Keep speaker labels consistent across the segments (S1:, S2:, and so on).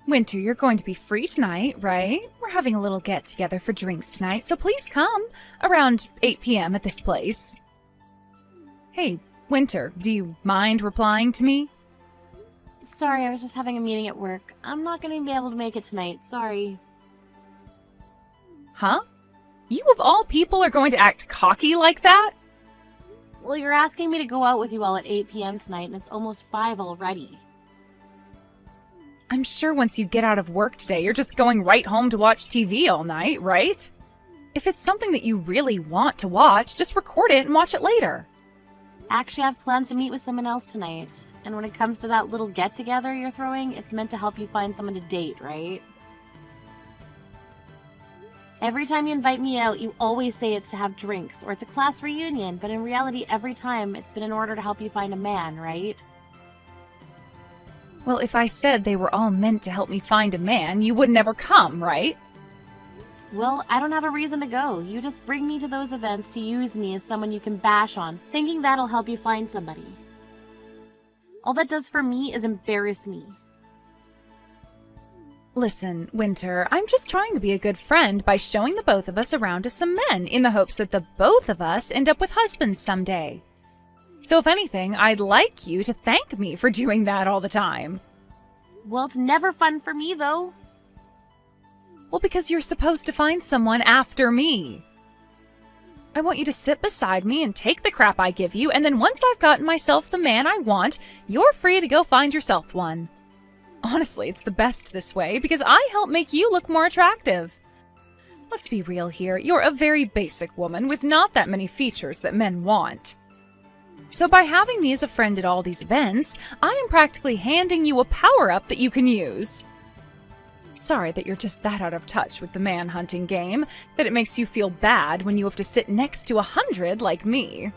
S1: Winter, you're going to be free tonight, right? We're having a little get-together for drinks tonight, so please come around 8 p.m. at this place. Hey, Winter, do you mind replying to me?
S2: Sorry, I was just having a meeting at work. I'm not going to be able to make it tonight. Sorry.
S1: Huh? You of all people are going to act cocky like that?
S2: Well, you're asking me to go out with you all at 8 p.m. tonight, and it's almost 5 already.
S1: I'm sure once you get out of work today, you're just going right home to watch TV all night, right? If it's something that you really want to watch, just record it and watch it later.
S2: Actually, I have plans to meet with someone else tonight. And when it comes to that little get-together you're throwing, it's meant to help you find someone to date, right? Every time you invite me out, you always say it's to have drinks, or it's a class reunion, but in reality, every time, it's been in order to help you find a man, right?
S1: Well, if I said they were all meant to help me find a man, you would never come, right?
S2: Well, I don't have a reason to go. You just bring me to those events to use me as someone you can bash on, thinking that'll help you find somebody. All that does for me is embarrass me.
S1: Listen, Winter, I'm just trying to be a good friend by showing the both of us around to some men in the hopes that the both of us end up with husbands someday. So if anything, I'd like you to thank me for doing that all the time.
S2: Well, it's never fun for me, though.
S1: Well, because you're supposed to find someone after me. I want you to sit beside me and take the crap I give you, and then once I've gotten myself the man I want, you're free to go find yourself one. Honestly, it's the best this way, because I help make you look more attractive. Let's be real here, you're a very basic woman with not that many features that men want. So by having me as a friend at all these events, I am practically handing you a power-up that you can use. Sorry that you're just that out of touch with the man-hunting game, that it makes you feel bad when you have to sit next to 100 like me.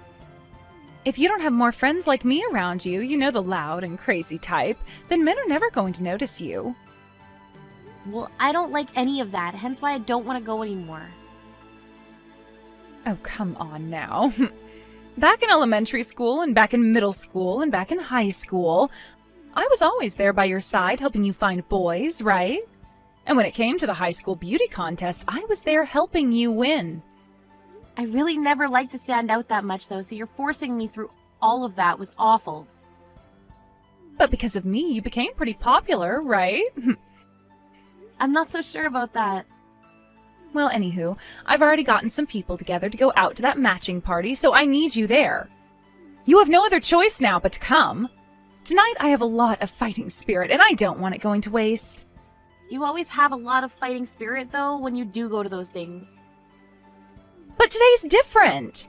S1: If you don't have more friends like me around you, you know, the loud and crazy type, then men are never going to notice you.
S2: Well, I don't like any of that, hence why I don't want to go anymore.
S1: Oh, come on now. Back in elementary school, and back in middle school, and back in high school, I was always there by your side helping you find boys, right? And when it came to the high school beauty contest, I was there helping you win.
S2: I really never liked to stand out that much, though, so you're forcing me through all of that was awful.
S1: But because of me, you became pretty popular, right?
S2: I'm not so sure about that.
S1: Well, anywho, I've already gotten some people together to go out to that matching party, so I need you there. You have no other choice now but to come. Tonight I have a lot of fighting spirit, and I don't want it going to waste.
S2: You always have a lot of fighting spirit, though, when you do go to those things.
S1: But today's different.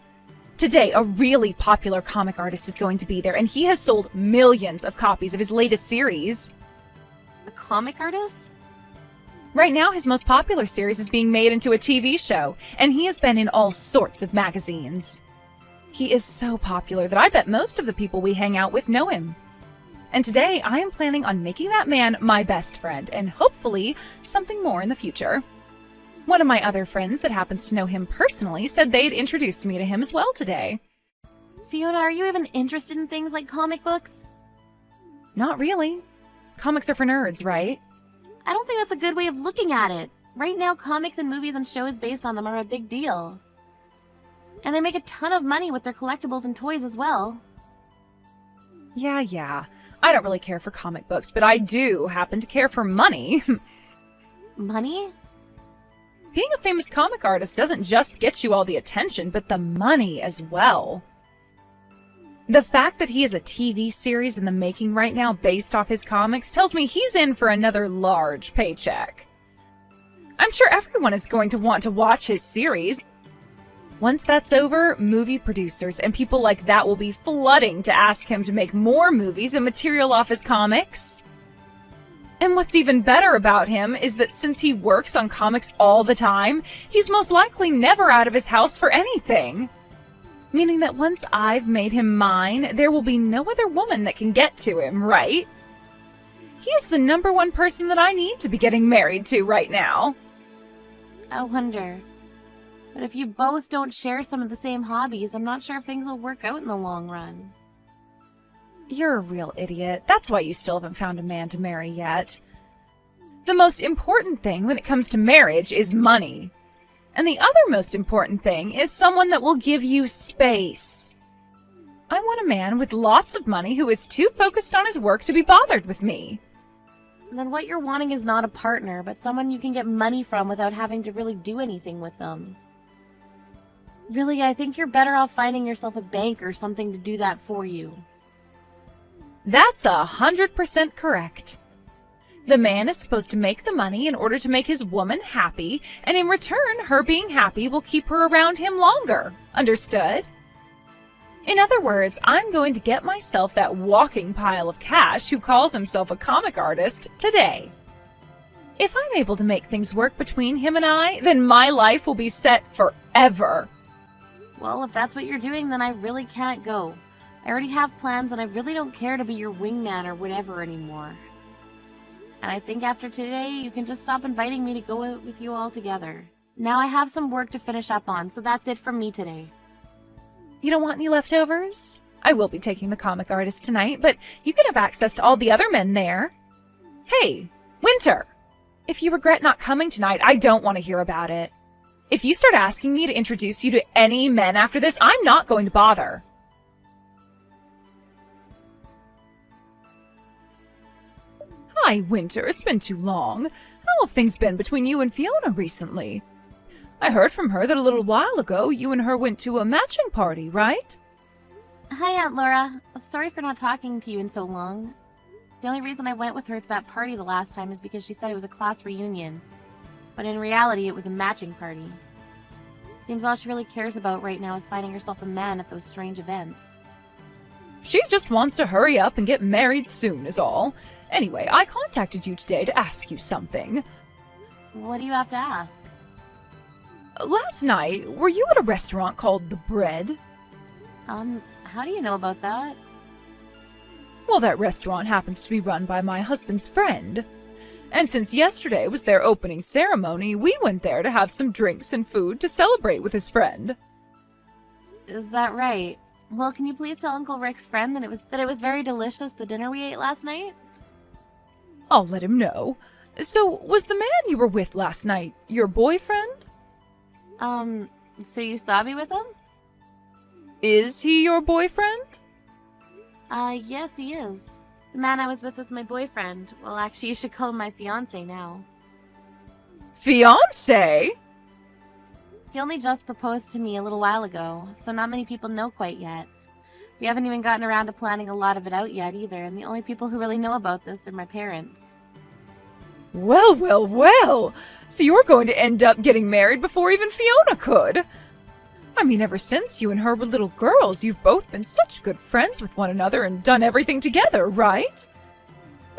S1: Today, a really popular comic artist is going to be there, and he has sold millions of copies of his latest series.
S2: A comic artist?
S1: Right now, his most popular series is being made into a TV show, and he has been in all sorts of magazines. He is so popular that I bet most of the people we hang out with know him. And today, I am planning on making that man my best friend, and hopefully, something more in the future. One of my other friends that happens to know him personally said they'd introduced me to him as well today.
S2: Fiona, are you even interested in things like comic books?
S1: Not really. Comics are for nerds, right?
S2: I don't think that's a good way of looking at it. Right now, comics and movies and shows based on them are a big deal. And they make a ton of money with their collectibles and toys as well.
S1: Yeah. I don't really care for comic books, but I do happen to care for money.
S2: Money?
S1: Being a famous comic artist doesn't just get you all the attention, but the money as well. The fact that he has a TV series in the making right now based off his comics tells me he's in for another large paycheck. I'm sure everyone is going to want to watch his series. Once that's over, movie producers and people like that will be flooding to ask him to make more movies and material off his comics. And what's even better about him is that since he works on comics all the time, he's most likely never out of his house for anything. Meaning that once I've made him mine, there will be no other woman that can get to him, right? He is the #1 person that I need to be getting married to right now.
S2: I wonder. But if you both don't share some of the same hobbies, I'm not sure if things will work out in the long run.
S1: You're a real idiot. That's why you still haven't found a man to marry yet. The most important thing when it comes to marriage is money. And the other most important thing is someone that will give you space. I want a man with lots of money who is too focused on his work to be bothered with me.
S2: Then what you're wanting is not a partner, but someone you can get money from without having to really do anything with them. Really, I think you're better off finding yourself a bank or something to do that for you.
S1: That's 100% correct. The man is supposed to make the money in order to make his woman happy, and in return, her being happy will keep her around him longer. Understood? In other words, I'm going to get myself that walking pile of cash who calls himself a comic artist today. If I'm able to make things work between him and I, then my life will be set forever.
S2: Well, if that's what you're doing, then I really can't go. I already have plans, and I really don't care to be your wingman or whatever anymore. And I think after today, you can just stop inviting me to go out with you all together. Now I have some work to finish up on, so that's it from me today.
S1: You don't want any leftovers? I will be taking the comic artist tonight, but you can have access to all the other men there. Hey, Winter! If you regret not coming tonight, I don't want to hear about it. If you start asking me to introduce you to any men after this, I'm not going to bother. Hi, Winter. It's been too long. How have things been between you and Fiona recently? I heard from her that a little while ago you and her went to a matching party, right?
S2: Hi, Aunt Laura. Sorry for not talking to you in so long. The only reason I went with her to that party the last time is because she said it was a class reunion. But in reality, it was a matching party. Seems all she really cares about right now is finding herself a man at those strange events.
S1: She just wants to hurry up and get married soon is all. Anyway, I contacted you today to ask you something.
S2: What do you have to ask?
S1: Last night, were you at a restaurant called The Bread?
S2: How do you know about that?
S1: Well, that restaurant happens to be run by my husband's friend. And since yesterday was their opening ceremony, we went there to have some drinks and food to celebrate with his friend.
S2: Is that right? Well, can you please tell Uncle Rick's friend that it was very delicious, the dinner we ate last night?
S1: I'll let him know. So, was the man you were with last night your boyfriend?
S2: So you saw me with him?
S1: Is he your boyfriend?
S2: Yes, he is. The man I was with was my boyfriend. Well, actually, you should call him my fiancé now.
S1: Fiancé?
S2: He only just proposed to me a little while ago, so not many people know quite yet. We haven't even gotten around to planning a lot of it out yet either, and the only people who really know about this are my parents.
S1: Well, well, well! So you're going to end up getting married before even Fiona could! I mean, ever since you and her were little girls, you've both been such good friends with one another and done everything together, right?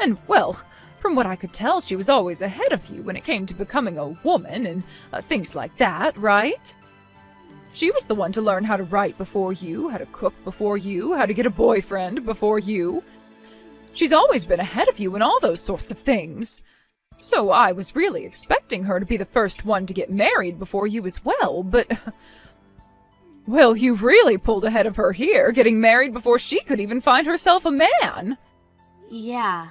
S1: And, well, from what I could tell, she was always ahead of you when it came to becoming a woman and things like that, right? She was the one to learn how to write before you, how to cook before you, how to get a boyfriend before you. She's always been ahead of you in all those sorts of things. So I was really expecting her to be the first one to get married before you as well, but... Well, you've really pulled ahead of her here, getting married before she could even find herself a man.
S2: Yeah.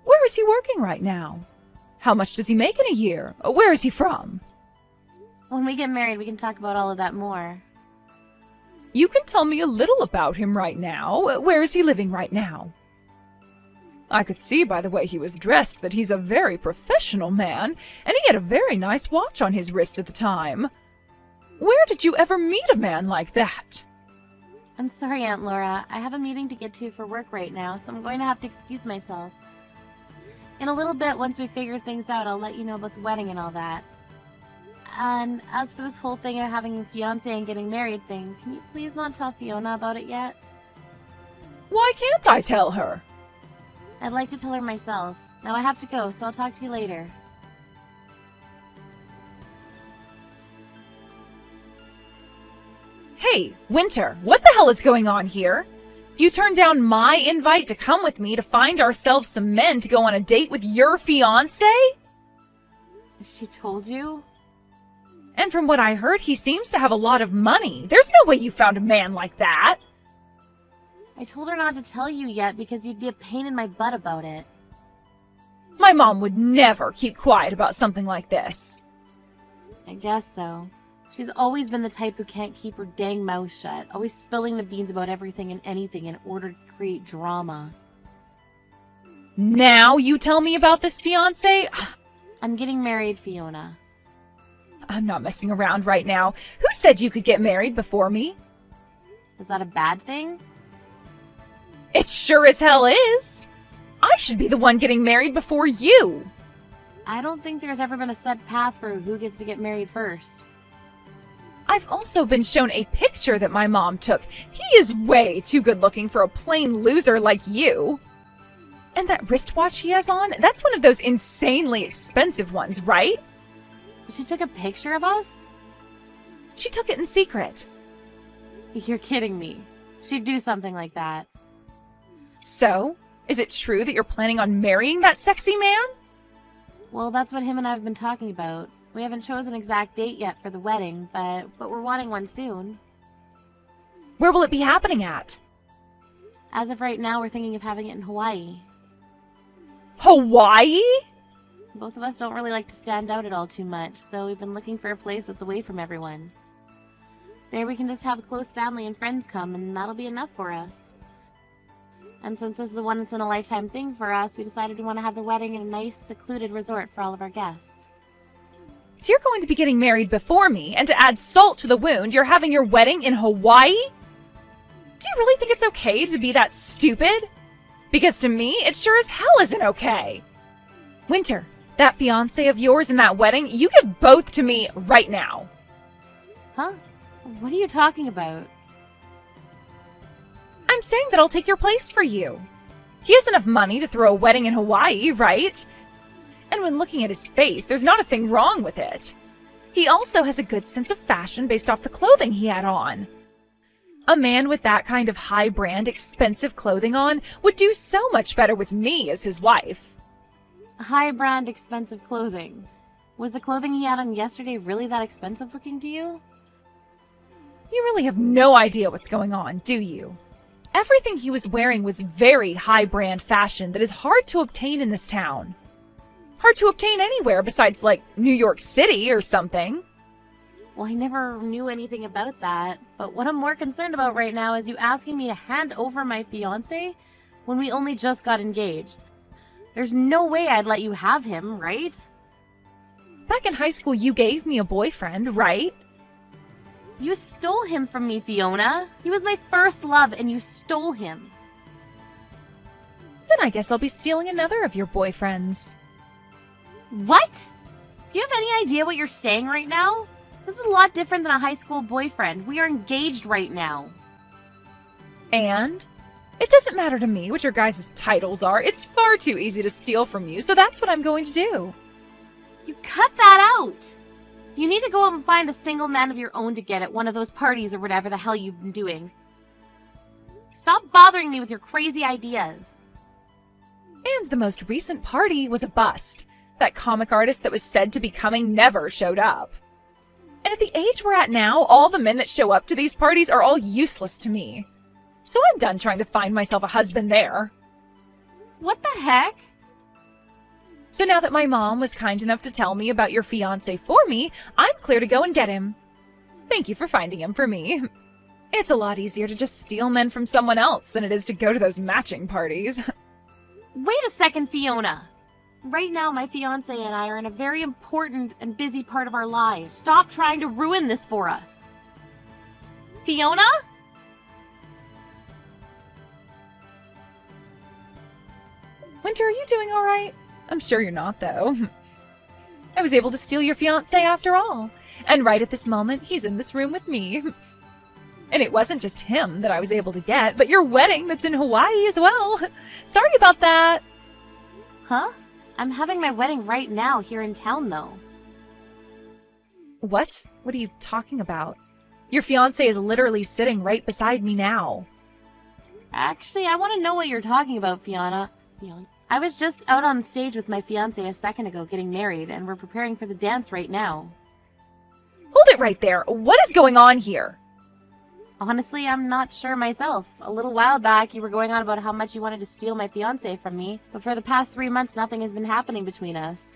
S1: Where is he working right now? How much does he make in a year? Where is he from?
S2: When we get married, we can talk about all of that more.
S1: You can tell me a little about him right now. Where is he living right now? I could see by the way he was dressed that he's a very professional man, and he had a very nice watch on his wrist at the time. Where did you ever meet a man like that?
S2: I'm sorry, Aunt Laura. I have a meeting to get to for work right now, so I'm going to have to excuse myself. In a little bit, once we figure things out, I'll let you know about the wedding and all that. And as for this whole thing of having a fiancé and getting married thing, can you please not tell Fiona about it yet?
S1: Why can't I tell her?
S2: I'd like to tell her myself. Now I have to go, so I'll talk to you later.
S1: Hey, Winter, what the hell is going on here? You turned down my invite to come with me to find ourselves some men to go on a date with your fiancé?
S2: She told you?
S1: And from what I heard, he seems to have a lot of money. There's no way you found a man like that.
S2: I told her not to tell you yet because you'd be a pain in my butt about it.
S1: My mom would never keep quiet about something like this.
S2: I guess so. She's always been the type who can't keep her dang mouth shut, always spilling the beans about everything and anything in order to create drama.
S1: Now you tell me about this fiancé?
S2: I'm getting married, Fiona.
S1: I'm not messing around right now. Who said you could get married before me?
S2: Is that a bad thing?
S1: It sure as hell is. I should be the one getting married before you.
S2: I don't think there's ever been a set path for who gets to get married first.
S1: I've also been shown a picture that my mom took. He is way too good looking for a plain loser like you. And that wristwatch he has on, that's one of those insanely expensive ones, right?
S2: She took a picture of us?
S1: She took it in secret.
S2: You're kidding me. She'd do something like that.
S1: So, is it true that you're planning on marrying that sexy man?
S2: Well, that's what him and I have been talking about. We haven't chosen an exact date yet for the wedding, but we're wanting one soon.
S1: Where will it be happening at?
S2: As of right now, we're thinking of having it in Hawaii.
S1: Hawaii?
S2: Both of us don't really like to stand out at all too much, so we've been looking for a place that's away from everyone. There we can just have close family and friends come, and that'll be enough for us. And since this is a once-in-a-lifetime thing for us, we decided we want to have the wedding in a nice, secluded resort for all of our guests.
S1: So you're going to be getting married before me, and to add salt to the wound, you're having your wedding in Hawaii? Do you really think it's okay to be that stupid? Because to me, it sure as hell isn't okay. Winter, that fiancé of yours and that wedding, you give both to me right now.
S2: Huh? What are you talking about?
S1: I'm saying that I'll take your place for you. He has enough money to throw a wedding in Hawaii, right? And when looking at his face, there's not a thing wrong with it. He also has a good sense of fashion based off the clothing he had on. A man with that kind of high-brand, expensive clothing on would do so much better with me as his wife.
S2: High-brand, expensive clothing. Was the clothing he had on yesterday really that expensive looking to you?
S1: You really have no idea what's going on, do you? Everything he was wearing was very high-brand fashion that is hard to obtain in this town. Hard to obtain anywhere besides, like, New York City or something.
S2: Well, I never knew anything about that, but what I'm more concerned about right now is you asking me to hand over my fiancé when we only just got engaged. There's no way I'd let you have him, right?
S1: Back in high school, you gave me a boyfriend, right?
S2: You stole him from me, Fiona. He was my first love, and you stole him.
S1: Then I guess I'll be stealing another of your boyfriends.
S2: What? Do you have any idea what you're saying right now? This is a lot different than a high school boyfriend. We are engaged right now.
S1: And? It doesn't matter to me what your guys' titles are. It's far too easy to steal from you, so that's what I'm going to do.
S2: You cut that out! You need to go out and find a single man of your own to get at one of those parties or whatever the hell you've been doing. Stop bothering me with your crazy ideas.
S1: And the most recent party was a bust. That comic artist that was said to be coming never showed up. And at the age we're at now, all the men that show up to these parties are all useless to me. So I'm done trying to find myself a husband there.
S2: What the heck?
S1: So now that my mom was kind enough to tell me about your fiancé for me, I'm clear to go and get him. Thank you for finding him for me. It's a lot easier to just steal men from someone else than it is to go to those matching parties.
S2: Wait a second, Fiona. Right now, my fiancé and I are in a very important and busy part of our lives. Stop trying to ruin this for us. Fiona?
S1: Winter, are you doing all right? I'm sure you're not, though. I was able to steal your fiancé after all. And right at this moment, he's in this room with me. And it wasn't just him that I was able to get, but your wedding that's in Hawaii as well. Sorry about that.
S2: Huh? I'm having my wedding right now here in town, though.
S1: What? What are you talking about? Your fiancé is literally sitting right beside me now.
S2: Actually, I want to know what you're talking about, Fiona. I was just out on stage with my fiancé a second ago getting married, and we're preparing for the dance right now.
S1: Hold it right there. What is going on here?
S2: Honestly, I'm not sure myself. A little while back, you were going on about how much you wanted to steal my fiancé from me, but for the past 3 months, nothing has been happening between us.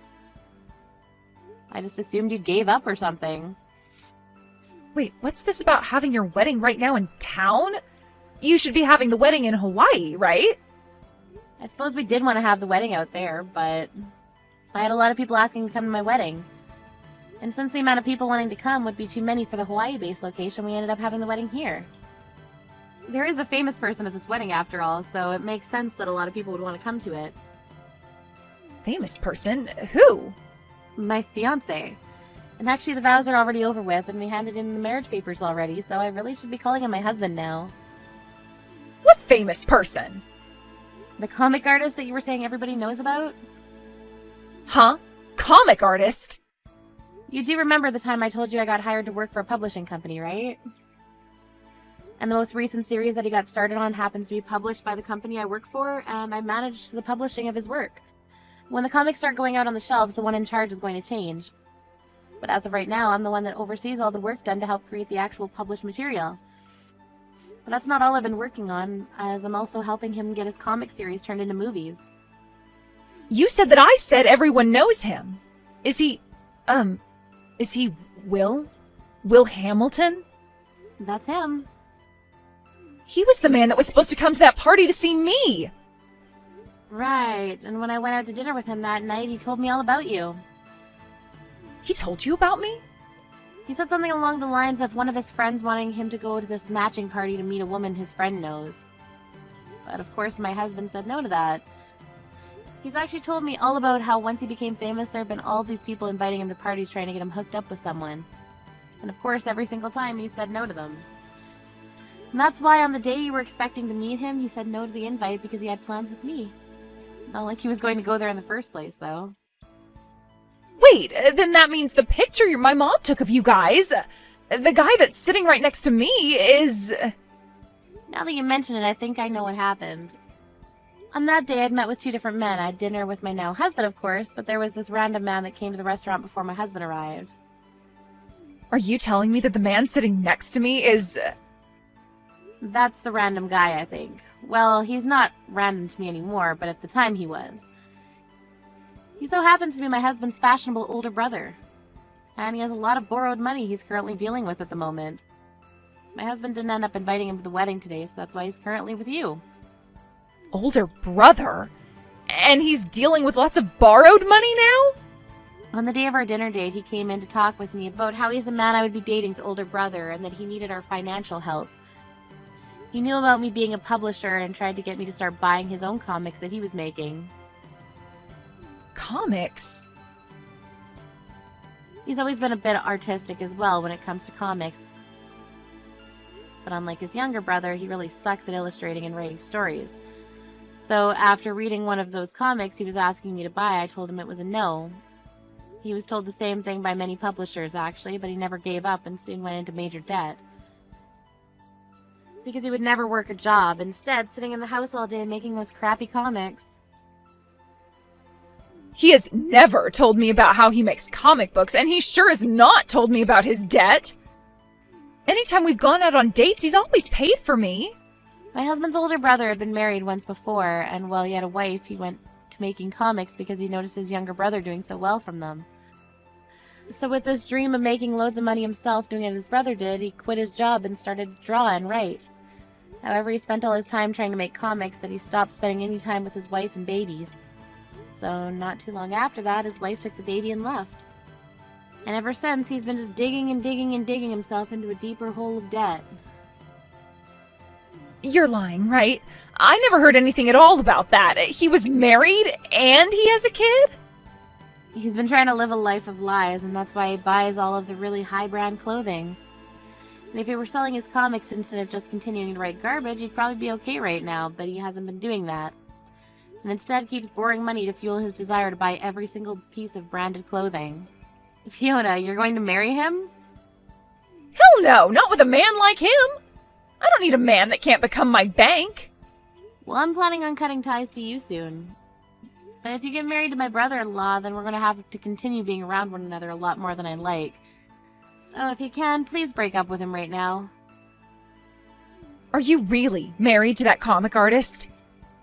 S2: I just assumed you gave up or something.
S1: Wait, what's this about having your wedding right now in town? You should be having the wedding in Hawaii, right?
S2: I suppose we did want to have the wedding out there, but I had a lot of people asking to come to my wedding. And since the amount of people wanting to come would be too many for the Hawaii-based location, we ended up having the wedding here. There is a famous person at this wedding after all, so it makes sense that a lot of people would want to come to it.
S1: Famous person? Who?
S2: My fiancé. And actually the vows are already over with, and we handed in the marriage papers already, so I really should be calling him my husband now.
S1: What famous person?
S2: The comic artist that you were saying everybody knows about?
S1: Huh? Comic artist?
S2: You do remember the time I told you I got hired to work for a publishing company, right? And the most recent series that he got started on happens to be published by the company I work for, and I managed the publishing of his work. When the comics start going out on the shelves, the one in charge is going to change. But as of right now, I'm the one that oversees all the work done to help create the actual published material. But that's not all I've been working on, as I'm also helping him get his comic series turned into movies.
S1: You said that I said everyone knows him. Is he Will? Will Hamilton?
S2: That's him.
S1: He was the man that was supposed to come to that party to see me!
S2: Right, and when I went out to dinner with him that night, he told me all about you.
S1: He told you about me?
S2: He said something along the lines of one of his friends wanting him to go to this matching party to meet a woman his friend knows. But of course my husband said no to that. He's actually told me all about how once he became famous, there have been all these people inviting him to parties trying to get him hooked up with someone. And of course every single time he said no to them. And that's why on the day you were expecting to meet him, he said no to the invite because he had plans with me. Not like he was going to go there in the first place, though.
S1: Wait, then that means the picture my mom took of you guys, the guy that's sitting right next to me is...
S2: Now that you mention it, I think I know what happened. On that day, I'd met with 2 different men. I had dinner with my now husband, of course, but there was this random man that came to the restaurant before my husband arrived.
S1: Are you telling me that the man sitting next to me is...
S2: That's the random guy, I think. Well, he's not random to me anymore, but at the time he was. He so happens to be my husband's fashionable older brother. And he has a lot of borrowed money he's currently dealing with at the moment. My husband didn't end up inviting him to the wedding today, so that's why he's currently with you.
S1: Older brother? And he's dealing with lots of borrowed money now?
S2: On the day of our dinner date, he came in to talk with me about how he's the man I would be dating's older brother and that he needed our financial help. He knew about me being a publisher and tried to get me to start buying his own comics that he was making.
S1: Comics?
S2: He's always been a bit artistic as well when it comes to comics. But unlike his younger brother, he really sucks at illustrating and writing stories. So after reading one of those comics he was asking me to buy, I told him it was a no. He was told the same thing by many publishers actually, but he never gave up and soon went into major debt. Because he would never work a job, instead sitting in the house all day making those crappy comics.
S1: He has never told me about how he makes comic books, and he sure has not told me about his debt. Anytime we've gone out on dates, he's always paid for me.
S2: My husband's older brother had been married once before, and while he had a wife, he went to making comics because he noticed his younger brother doing so well from them. So with this dream of making loads of money himself doing what his brother did, he quit his job and started to draw and write. However, he spent all his time trying to make comics that he stopped spending any time with his wife and babies. So not too long after that, his wife took the baby and left. And ever since, he's been just digging and digging and digging himself into a deeper hole of debt.
S1: You're lying, right? I never heard anything at all about that. He was married and he has a kid?
S2: He's been trying to live a life of lies, and that's why he buys all of the really high-brand clothing. And if he were selling his comics instead of just continuing to write garbage, he'd probably be okay right now, but he hasn't been doing that. And instead keeps borrowing money to fuel his desire to buy every single piece of branded clothing. Fiona, you're going to marry him?
S1: Hell no, not with a man like him. I don't need a man that can't become my bank.
S2: Well, I'm planning on cutting ties to you soon. But if you get married to my brother-in-law, then we're going to have to continue being around one another a lot more than I like. So if you can, please break up with him right now.
S1: Are you really married to that comic artist?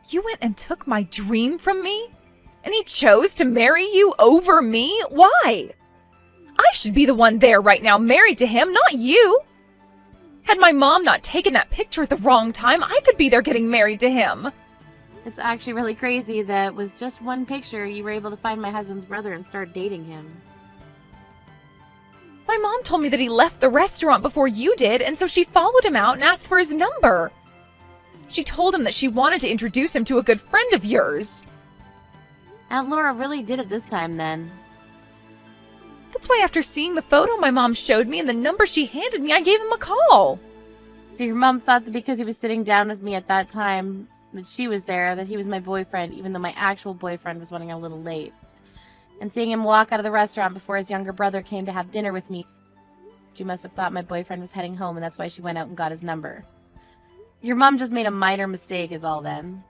S1: You went and took my dream from me? And he chose to marry you over me? Why? I should be the one there right now married to him, not you. Had my mom not taken that picture at the wrong time, I could be there getting married to him.
S2: It's actually really crazy that with just one picture, you were able to find my husband's brother and start dating him.
S1: My mom told me that he left the restaurant before you did, and so she followed him out and asked for his number. She told him that she wanted to introduce him to a good friend of yours.
S2: Aunt Laura really did it this time then.
S1: That's why after seeing the photo my mom showed me and the number she handed me, I gave him a call.
S2: So your mom thought that because he was sitting down with me at that time, that she was there, that he was my boyfriend, even though my actual boyfriend was running a little late. And seeing him walk out of the restaurant before his younger brother came to have dinner with me, she must have thought my boyfriend was heading home, and that's why she went out and got his number. Your mom just made a minor mistake is all then.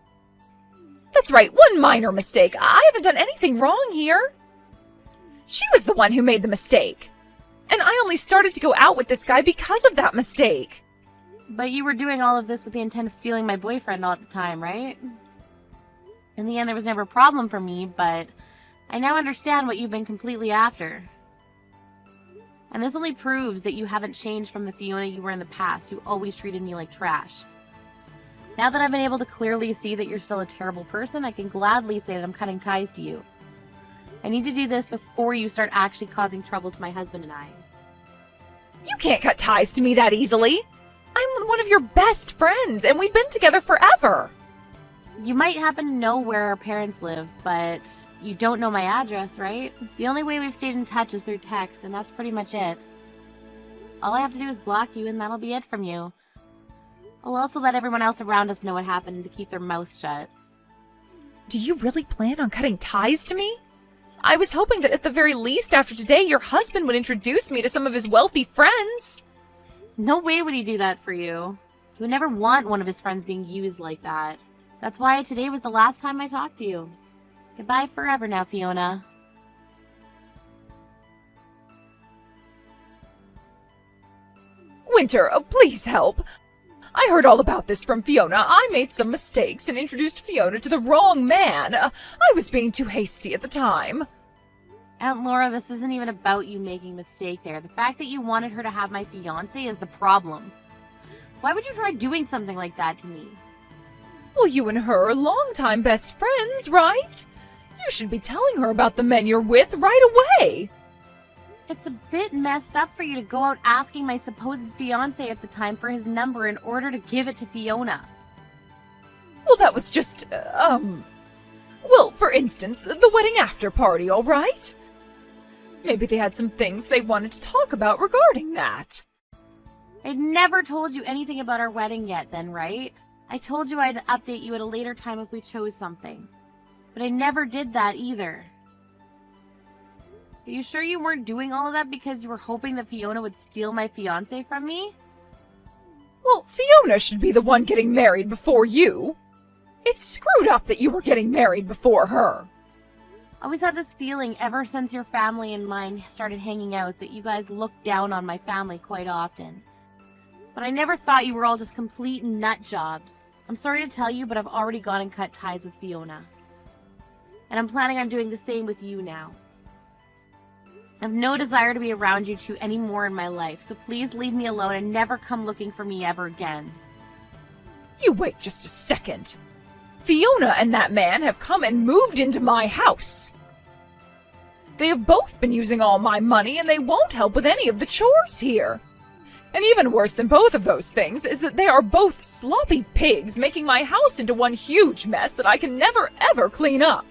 S1: That's right, one minor mistake. I haven't done anything wrong here. She was the one who made the mistake. And I only started to go out with this guy because of that mistake.
S2: But you were doing all of this with the intent of stealing my boyfriend all at the time, right? In the end, there was never a problem for me, but I now understand what you've been completely after. And this only proves that you haven't changed from the Fiona you were in the past, who always treated me like trash. Now that I've been able to clearly see that you're still a terrible person, I can gladly say that I'm cutting ties to you. I need to do this before you start actually causing trouble to my husband and I.
S1: You can't cut ties to me that easily. I'm one of your best friends, and we've been together forever.
S2: You might happen to know where our parents live, but you don't know my address, right? The only way we've stayed in touch is through text, and that's pretty much it. All I have to do is block you, and that'll be it from you. I'll also let everyone else around us know what happened to keep their mouths shut.
S1: Do you really plan on cutting ties to me? I was hoping that at the very least after today, your husband would introduce me to some of his wealthy friends.
S2: No way would he do that for you. He would never want one of his friends being used like that. That's why today was the last time I talked to you. Goodbye forever now, Fiona.
S1: Winter, please help. I heard all about this from Fiona. I made some mistakes and introduced Fiona to the wrong man. I was being too hasty at the time.
S2: Aunt Laura, this isn't even about you making a mistake there. The fact that you wanted her to have my fiancé is the problem. Why would you try doing something like that to me?
S1: Well, you and her are longtime best friends, right? You should be telling her about the men you're with right away.
S2: It's a bit messed up for you to go out asking my supposed fiancé at the time for his number in order to give it to Fiona.
S1: Well, that was just, well, for instance, the wedding after party, all right? Maybe they had some things they wanted to talk about regarding that.
S2: I'd never told you anything about our wedding yet then, right? I told you I'd update you at a later time if we chose something. But I never did that either. Are you sure you weren't doing all of that because you were hoping that Fiona would steal my fiancé from me?
S1: Well, Fiona should be the one getting married before you. It's screwed up that you were getting married before her.
S2: I always had this feeling ever since your family and mine started hanging out that you guys looked down on my family quite often. But I never thought you were all just complete nut jobs. I'm sorry to tell you, but I've already gone and cut ties with Fiona. And I'm planning on doing the same with you now. I have no desire to be around you two anymore in my life, so please leave me alone and never come looking for me ever again.
S1: You wait just a second. Fiona and that man have come and moved into my house. They have both been using all my money, and they won't help with any of the chores here. And even worse than both of those things is that they are both sloppy pigs, making my house into one huge mess that I can never ever clean up.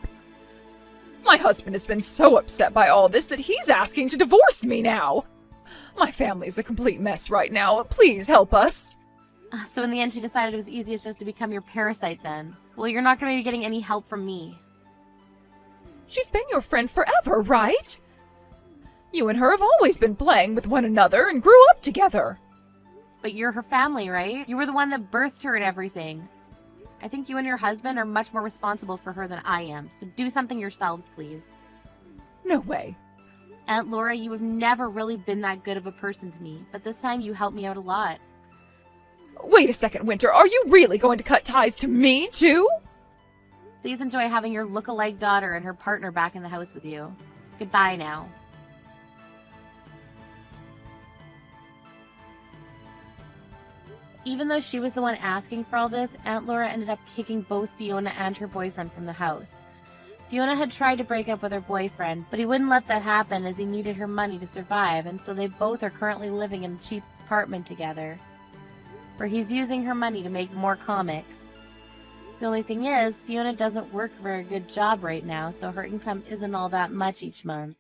S1: My husband has been so upset by all this that he's asking to divorce me now. My family is a complete mess right now. Please help us.
S2: So in the end, she decided it was easiest just to become your parasite then. Well, you're not going to be getting any help from me.
S1: She's been your friend forever, right? You and her have always been playing with one another and grew up together.
S2: But you're her family, right? You were the one that birthed her and everything. I think you and your husband are much more responsible for her than I am, so do something yourselves, please.
S1: No way.
S2: Aunt Laura, you have never really been that good of a person to me, but this time you helped me out a lot.
S1: Wait a second, Winter, are you really going to cut ties to me, too?
S2: Please enjoy having your look-alike daughter and her partner back in the house with you. Goodbye now. Even though she was the one asking for all this, Aunt Laura ended up kicking both Fiona and her boyfriend from the house. Fiona had tried to break up with her boyfriend, but he wouldn't let that happen as he needed her money to survive, and so they both are currently living in a cheap apartment together, where he's using her money to make more comics. The only thing is, Fiona doesn't work a very good job right now, so her income isn't all that much each month.